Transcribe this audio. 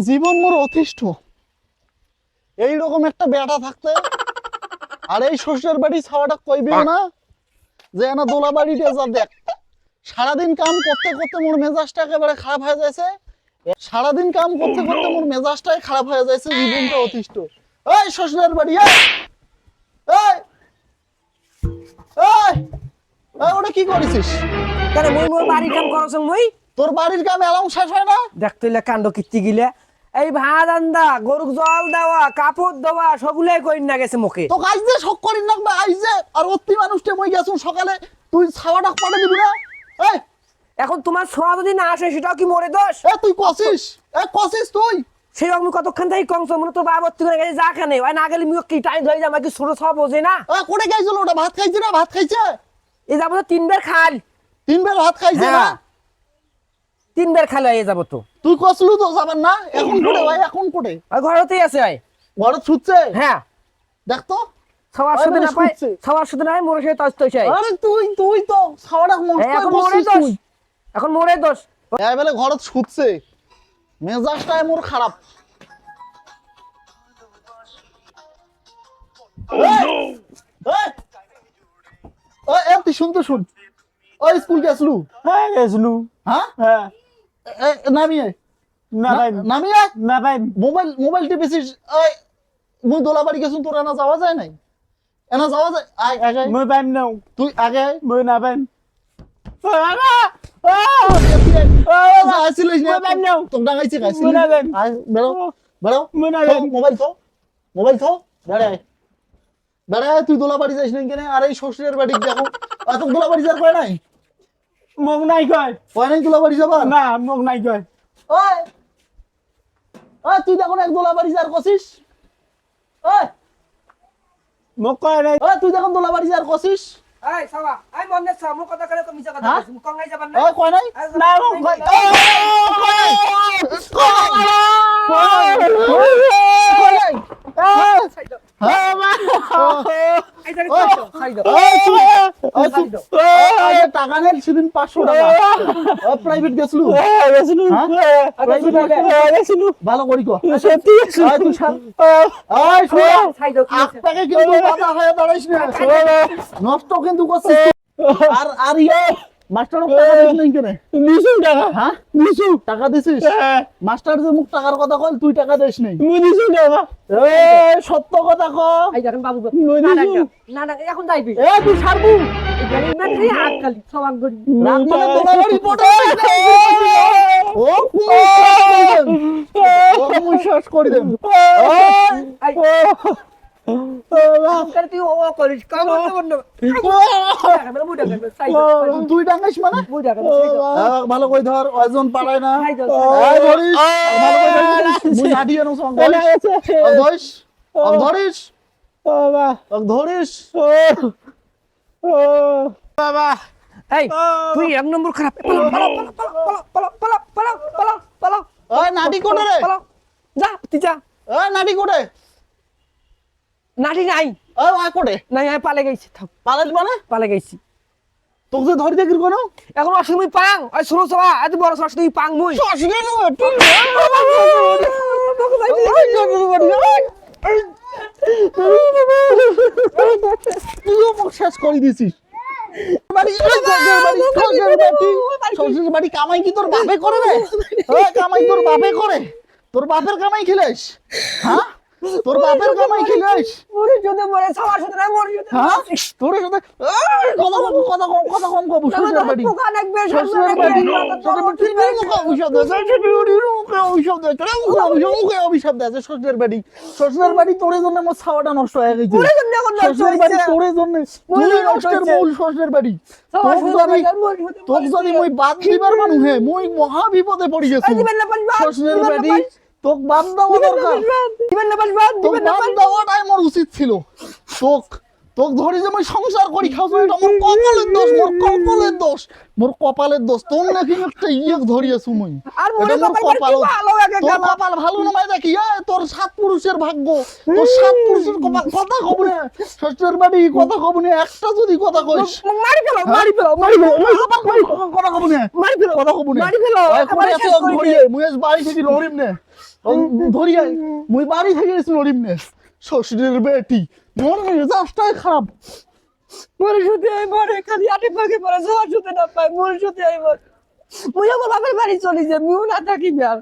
জীবন মোর অতিষ্ঠ। এইরকম একটা বেটা থাকতে আর এই শ্বশুরের বাড়ি ছাওয়াটা কইবেও না যে না দোলা বাড়িতে যা দেখ। সারাদিন কাম করতে করতে মোর মেজাজটা একেবারে খারাপ হয়ে যাচ্ছে। সারাদিন কাম করতে করতে মোর মেজাজটাই খারাপ হয়ে যাচ্ছে। জীবনটা অতিষ্ঠ। এই শ্বশুরের বাড়ি এই এই এই ওটা কি করেছিস? কেন মই মোর বাড়ির কাম করছ মই? তোর বাড়ির কাম এলাম শেষ হয় না? দেখতইলে কাণ্ড কীর্তি গিলে এই ভাত আন্দা গরুক জল দেওয়া কাপড় দেওয়া সবগুলাই কইন না গেছে মুখে। তো আজ যে শক করিন না আজ যে আর অতি মানুষটা মই গেছুন সকালে তুই ছাওয়াটা পাঠা দিবি না? এই এখন তোমার ছোঁয়া যদি না আসে সেটাও কি মোরে দোষ? তুই কছিস তুই সেই আমি কতক্ষণ থেকে কংস মনে তো বাবত্তি করে গেছে যা খানে ওই না গেলে মুখ কি টাইম ধরে যা আমাকে ছোট সব বোঝে না। কোটে গেছিল ওটা? ভাত খাইছে না? ভাত খাইছে? এই যাবো তো 3 বের খাল। 3 বেলা ভাত খাইছে না? 3 বের খালে এই যাবো তো। তুই কসলু তো যাবেন না? এখন কোটে ভাই? এখন কোটে? ওই ঘরতেই আছে ভাই। ঘরে ছুটছে? হ্যাঁ দেখ তো সবার ওই সাথে মানে না পাই শুচ্ছে। সবার সাথে নাই মোরে সাথে তস তস হয়। আরে তুই তো ছাওয়াটা নষ্ট এখন করে মোরে বসছিস দোষ তুই। এখন মোরে দোষ। এই বেলে ঘরে ছুটছে মেজাজটাই মোর খারাপ। তুই শুনতে শুন। ওই স্কুল গেছলু? হ্যাঁ গেছলু। হ্যাঁ হ্যাঁ নামিয়ে না ভাই নামিয়ে না ভাই মোবাইল টিপেছিস। ওই মুই দোলাবাড়ি গেছুন, তোর এনা যাওয়া যায় নাই? এনা যাওয়া যায়? আয় আগে মই পাইম নাও তুই আগে মই না পাইম আসছিলিস না? মই পাইম নাও তোর ডাঙাইছে মই না যাইম বেরো বেরো মই না থো, যাইম মোবাইল থো বেড়ায় বেড়ায়। তুই দোলাবাড়ি যাইস না কেন? আর এই শ্বশুরের বাড়ি দেখো এত দোলাবাড়ি যার কয় নাই? মোক নাই কয় কয় নাই দোলাবাড়ি যাবা? না মোক নাই কয় ওই ওই তুই দেখো না এক দোলাবাড়ি যার কছিস? ওই মোক কয় নাই ওই তুই দেখো দোলাবাড়ি যার কছিস? এই সাবা এই মনে সামু কথা করে তুমি কথা হ্যাঁ? কইছ কঙ্গাই যাবান না। ওই কয় নাই? না মোক কয় এই জায়গা ছাইদো ছাইদো। টাকা নেই সেদিন 500 টাকা প্রাইভেট গেছলু? গেছলু গেছলু ভালো করি কো সত্যি গেছলু তুই ছাইদো কি আছে? আপনাকে কিন্তু বাধা হয়ে দাঁড়াইস না, নষ্ট কিন্তু করছিস আর আর মাস্টার টাকা দিস নাই কেন? নিছু টাকা হ্যাঁ নিছু টাকা দিছিস? মাস্টার যে মুখ টাকার কথা কল তুই টাকা দিস নাই। মই নিছু টাকা সত্য কথা ক। এই দেখেন বাবু মই না নিছু না না এখন যাইবি তুই ছাড়বু এই গাড়ি মাত্রই হাত খালি সবাক গড়ি। রাত মানে দোলাবাড়ি পড়ে ও শেষ করে দেব। এই করে তুই ও করিস কাম করতে না। দেখেন মুই দেখেন ছাইদো তুই ডাঙ্গাইস মানে মুই দেখেন ছাইদো ভালো কই ধর ওজন পারায় না। ছাইদো ধরিস ভালো কই ধরিস মুই লাঠি আনো সঙ্গ ধরিস ধরিস ধরিস বাবা এই তুই এক নম্বর খারাপ পালা পালা পালা পালা পালা পালা পালা ওই নাটি কোটে রে? পালা যা তুই যা। ওই নাটি কোটে? নাটি নাই ওই আয় কোটে? নাই আমি পালে গেছি থাক পালাস মানে পালে গেছি। তোকে যে ধরি দেখি কোন এখন আসলে মুই পাং ওই ছোট সবা এত বড় সরস তুই পাং মুই শেষ করে দিছিস। শ্বশুর বাড়ি কামাই কি তোর বাপে করে রে? কামাই তোর বাপে করে? তোর বাপের কামাই খেলেস? হ্যাঁ তোর বাপের কামাই খেলেস? মরে যদি মরে সবার সাথে না মরে যদি হ্যাঁ তোর সাথে কথা কম কব। শ্বশুর বাড়ি পোকা লাগবে শ্বশুর বাড়ি শ্বশুর বাড়ি তোর জন্য আমার ছাওয়াটা নষ্ট হয়ে গেছে। শ্বশুর বাড়ি তোর জন্য তুই নষ্টের মূল। শ্বশুর বাড়ি তোক যদি মুই বাদ দিবার মানুষ হে মুই মহা বিপদে পড়ি গেছি। শ্বশুর বাড়ি তোক বাদ দেওয়া দরকার। তোক বাদ দেওয়াটাই আমার উচিত ছিল। তোকে ধরি যে মই সংসার করি খাওয়া এটা মোর কপালের দোষ, মোর কপালের দোষ, মোর কপালের দোষ। তোর নাকি একটা ধরিয়েছু মই, আর মোর এটা মোর কপাল কপাল। কি ভালো লাগে তোর গেল। কপাল ভালো না মাই দেখি, তোর 7 পুরুষের ভাগ্য, তোর 7 পুরুষের কপাল। কথা কব না শ্বশুরের বাড়ি, কথা কব না একটা যদি কথা কইস। মারি ফেলো হ্যাঁ? মারি ফেলো মারি ফেলো, কথা কব না, মারি ফেলো কথা কব না। মারি ফেলো এখন এত ধরিয়ে মুই আজ বাড়ি থেকে নড়িম নে, ধরিয়ে মুই বাড়ি থেকে এসে নড়িম নে। শ্বশুরের বেটি মোর মেজাজটাই খারাপ। মরে শুতে আই মরে খালি আটে পাকে পরে যাওয়ার শুতে না পাই মরে শুতে আই মরে মুই আমার বাপের বাড়ি চলে যাই মিউ না থাকি আর